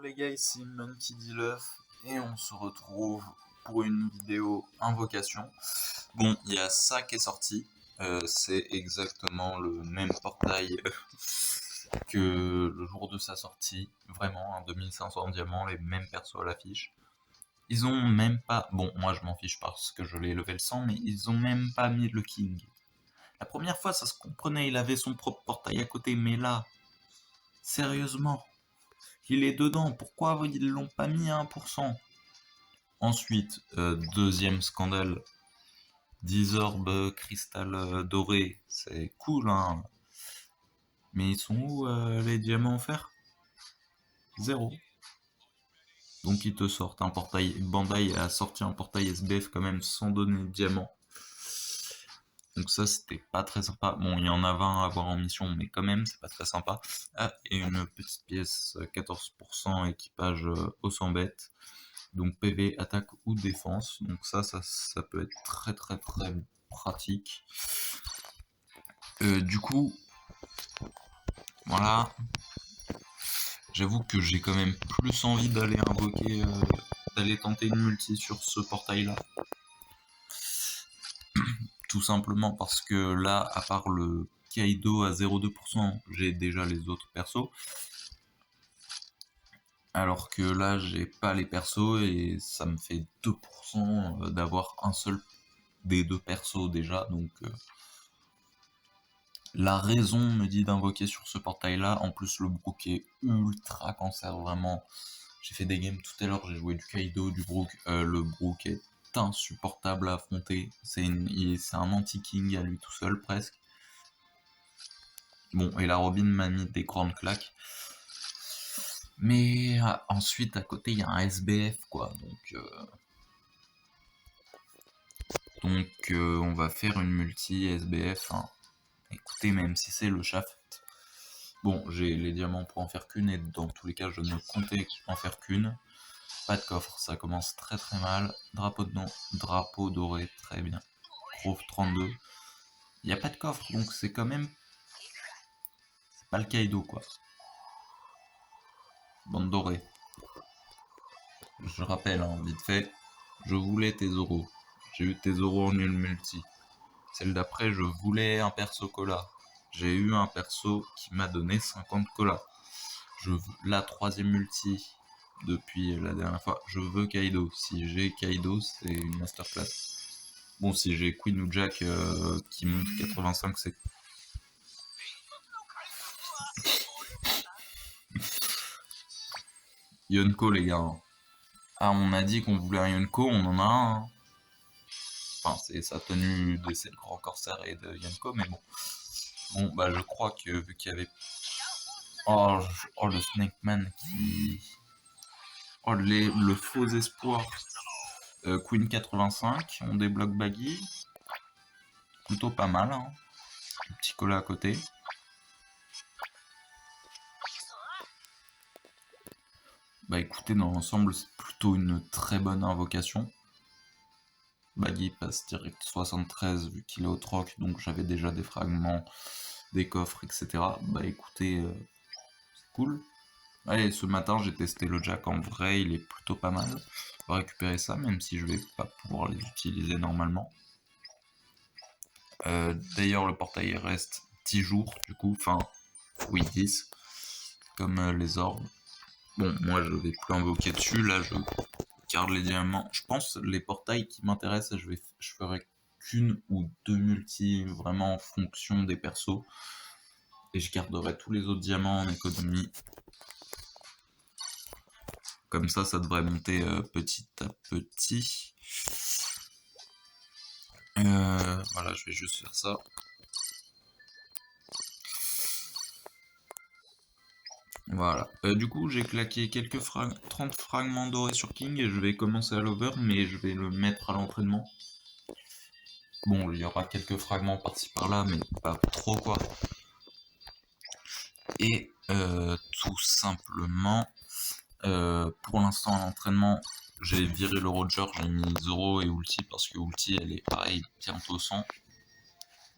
les gars, ici Monkey D. Love et on se retrouve pour une vidéo invocation. Bon, il y a ça qui est sorti, c'est exactement le même portail que le jour de sa sortie, vraiment, un 2500 diamants, les mêmes persos à l'affiche. Ils ont même pas, bon moi je m'en fiche parce que je l'ai level 100, mais ils ont même pas mis le king. La première fois ça se comprenait, il avait son propre portail à côté, mais là, sérieusement, il est dedans, pourquoi ils l'ont pas mis à 1%? Ensuite, deuxième scandale, 10 orbes cristal doré, c'est cool hein. Mais ils sont où les diamants offerts? Zéro. Donc ils te sortent un portail, Bandai a sorti un portail SBF quand même sans donner de diamant. Donc ça c'était pas très sympa. Bon, il y en a 20 à avoir en mission, mais quand même c'est pas très sympa. Ah, et une petite pièce 14% équipage au 100 bêtes. Donc PV, attaque ou défense. Donc ça peut être très très très pratique. Du coup, voilà. J'avoue que j'ai quand même plus envie d'aller invoquer, d'aller tenter une multi sur ce portail-là. Tout simplement parce que là, à part le Kaido à 0,2%, j'ai déjà les autres persos. Alors que là, j'ai pas les persos et ça me fait 2% d'avoir un seul des deux persos déjà. Donc la raison me dit d'invoquer sur ce portail là. En plus le Brook est ultra cancer, vraiment. J'ai fait des games tout à l'heure, j'ai joué du Kaido, du Brook. Le Brook est insupportable à affronter. C'est un anti-king à lui tout seul presque. Bon, et la Robin m'a mis des grandes claques. Mais ensuite à côté il y a un SBF quoi. Donc on va faire une multi SBF hein. Écoutez, même si c'est le shaft. Bon, j'ai les diamants pour en faire qu'une et dans tous les cas je ne comptais en faire qu'une. Pas de coffre, ça commence très très mal. Drapeau doré, très bien. Grove 32. Il n'y a pas de coffre, donc c'est quand même... C'est pas le Kaido quoi. Bande dorée. Je rappelle, hein, vite fait, je voulais tes Zoro. J'ai eu tes Zoro en une multi. Celle d'après, je voulais un perso cola. J'ai eu un perso qui m'a donné 50 colas. La troisième multi depuis la dernière fois, je veux Kaido. Si j'ai Kaido, c'est une masterclass. Bon, si j'ai Queen ou Jack qui monte 85, c'est... Yonko, les gars. Ah, on a dit qu'on voulait un Yonko, on en a un. Hein. Enfin, c'est sa tenue de c'est le grand corsaire et de Yonko, mais bon. Bon, bah, je crois que vu qu'il y avait... Oh, le Snake Man qui... Oh, le faux espoir. Queen 85, on débloque Baggy. Plutôt pas mal, hein. Un petit cola à côté. Bah écoutez, dans l'ensemble, c'est plutôt une très bonne invocation. Baggy passe direct 73 vu qu'il est au troc, donc j'avais déjà des fragments, des coffres, etc. Bah écoutez, c'est cool. Allez, ce matin j'ai testé le jack en vrai, il est plutôt pas mal. On va récupérer ça, même si je vais pas pouvoir les utiliser normalement. D'ailleurs, le portail reste 10 jours, du coup, enfin, oui, 10, comme les orbes. Bon, moi je vais plus invoquer dessus, là je garde les diamants. Je pense les portails qui m'intéressent, je ferai qu'une ou deux multi vraiment en fonction des persos. Et je garderai tous les autres diamants en économie. Comme ça devrait monter petit à petit. Voilà, je vais juste faire ça. Voilà. Du coup, j'ai claqué quelques 30 fragments dorés sur King et je vais commencer à l'over, mais je vais le mettre à l'entraînement. Bon, il y aura quelques fragments par-ci par-là, mais pas trop quoi. Et tout simplement, pour l'instant à l'entraînement, j'ai viré le Roger, j'ai mis Zoro et Ulti parce que Ulti elle est pareil bientôt 100.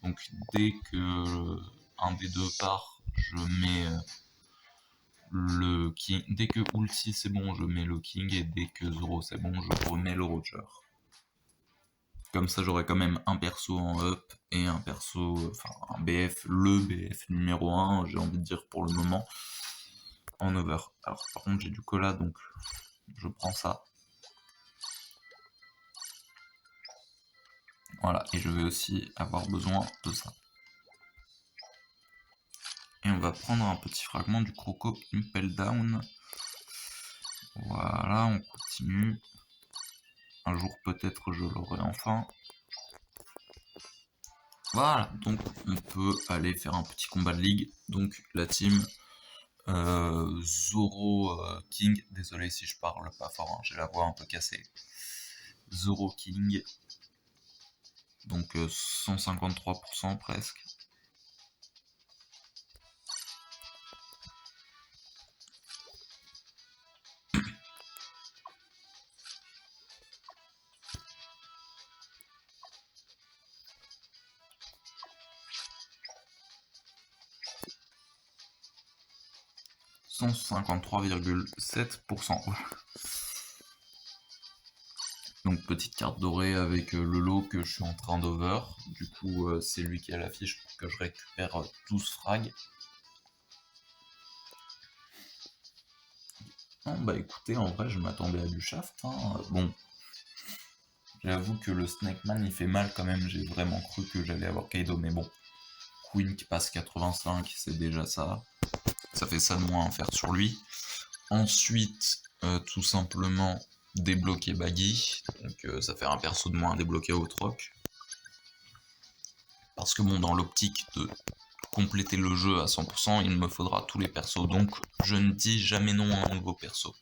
Donc dès que un des deux part, je mets le king. Dès que ulti c'est bon, je mets le king, et dès que Zoro c'est bon, je remets le Roger. Comme ça, j'aurai quand même un perso en up et un perso, enfin un BF, le BF numéro 1, j'ai envie de dire pour le moment, en over. Alors par contre, j'ai du cola, donc je prends ça. Voilà, et je vais aussi avoir besoin de ça. Et on va prendre un petit fragment du Croco Impel Down. Voilà, on continue. Un jour peut-être je l'aurai enfin. Voilà, donc on peut aller faire un petit combat de ligue. Donc la team Zoro King, désolé si je parle pas fort, hein, j'ai la voix un peu cassée. Zoro King, donc 153% presque. « 153,7%. Donc petite carte dorée avec le lot que je suis en train d'over. Du coup c'est lui qui a l'affiche pour que je récupère 12 frags. Non, bah écoutez, en vrai je m'attendais à du shaft. Hein. Bon, j'avoue que le Snakeman il fait mal quand même, j'ai vraiment cru que j'allais avoir Kaido, mais bon. Queen qui passe 85, c'est déjà ça. Ça fait ça de moins à faire sur lui. Ensuite, tout simplement débloquer Baggy. Donc ça fait un perso de moins à débloquer au troc. Parce que bon, dans l'optique de compléter le jeu à 100%, il me faudra tous les persos. Donc je ne dis jamais non à un nouveau perso.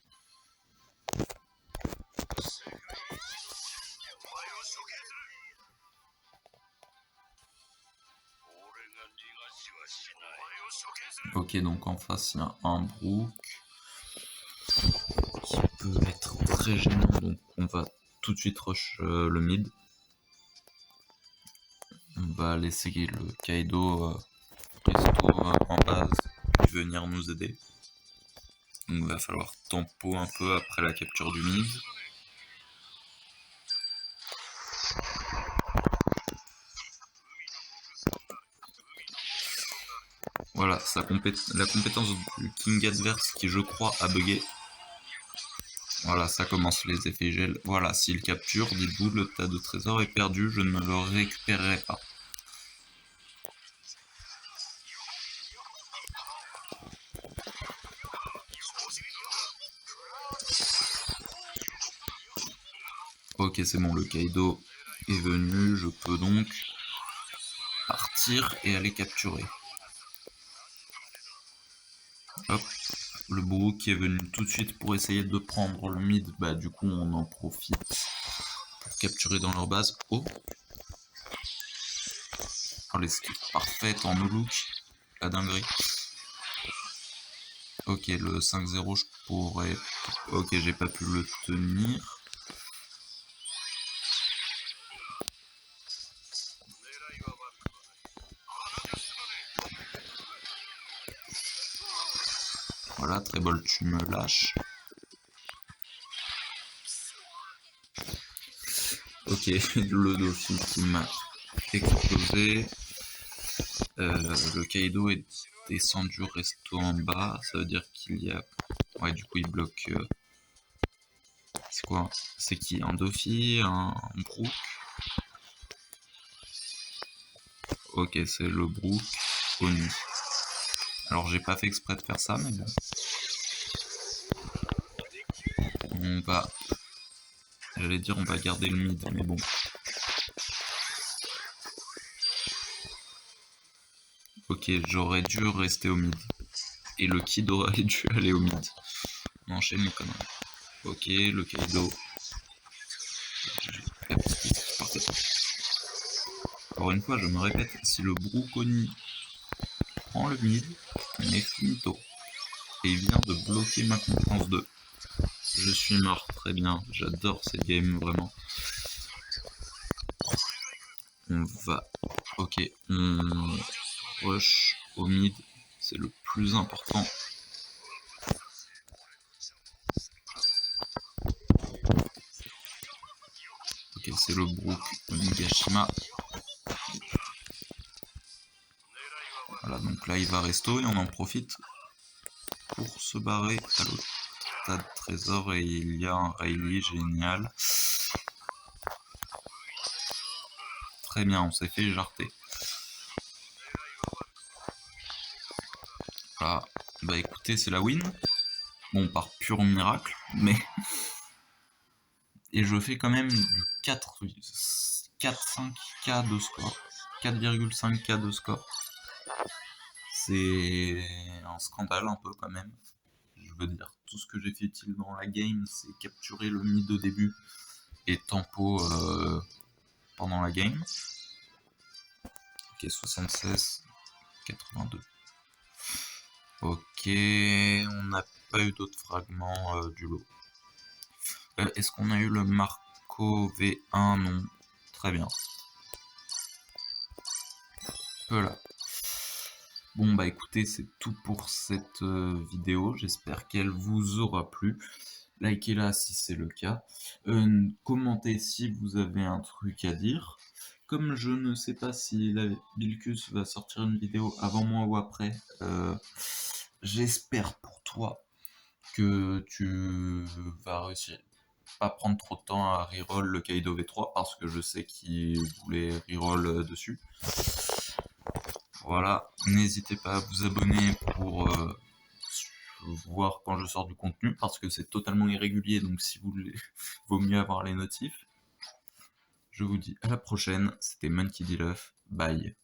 Ok, donc en face il y a un Brook qui peut être très gênant, donc on va tout de suite rush le mid. On va laisser le Kaido resto en base et venir nous aider. Donc il va falloir tempo un peu après la capture du mid. Voilà, la compétence du King adverse qui je crois a bugué. Voilà, ça commence les effets gel. Voilà, s'il capture, dites-vous, le tas de trésors est perdu, je ne le récupérerai pas. Ok, c'est bon, le Kaido est venu, je peux donc partir et aller capturer. Hop, le Brook qui est venu tout de suite pour essayer de prendre le mid, bah du coup on en profite pour capturer dans leur base. Oh, l'esquive parfaite en no-look, la dinguerie. Ok, le 5-0 je pourrais... Ok, j'ai pas pu le tenir. Voilà, Trébol, tu me lâches. Ok, le Dauphin qui m'a explosé. Le Kaido est descendu resto en bas. Ça veut dire qu'il y a... Ouais, du coup, il bloque... C'est quoi? C'est qui? Un Dauphin? Un Brook? Ok, c'est le Brook Oni. Alors, j'ai pas fait exprès de faire ça, mais bon. On va... J'allais dire on va garder le mid, mais bon. Ok, j'aurais dû rester au mid. Et le Kid aurait dû aller au mid. On enchaîne les conneries. Ok, le Kaido. Parfait. Encore une fois, je me répète, si le Brookoni prend le mid, on est finito. Et il vient de bloquer ma compétence 2. Je suis mort, très bien. J'adore cette game, vraiment. On va... Ok, on rush au mid. C'est le plus important. c'est le Brook Onigashima. Voilà, donc là il va resto et on en profite pour se barrer à l'autre tas de trésors et il y a un Rayleigh génial. Très bien, on s'est fait jarter. Voilà, bah écoutez, c'est la win. Bon, par pur miracle, mais... Et je fais quand même du 4,5K de score. 4,5K de score. C'est un scandale un peu quand même. Je veux dire, tout ce que j'ai fait utile dans la game, c'est capturer le mid au début et tempo pendant la game. Ok, 76, 82. Ok, on n'a pas eu d'autres fragments du lot. Est-ce qu'on a eu le Marco V1? Non. Très bien. Voilà. Bon bah écoutez, c'est tout pour cette vidéo. J'espère qu'elle vous aura plu. Likez-la si c'est le cas. Commentez si vous avez un truc à dire. Comme je ne sais pas si la Bilkus va sortir une vidéo avant moi ou après, j'espère pour toi que tu vas réussir pas prendre trop de temps à reroll le Kaido V3 parce que je sais qu'il voulait reroll dessus. Voilà, n'hésitez pas à vous abonner pour voir quand je sors du contenu parce que c'est totalement irrégulier, donc si vous voulez, vaut mieux avoir les notifs. Je vous dis à la prochaine, c'était Monkey D. Luff, bye.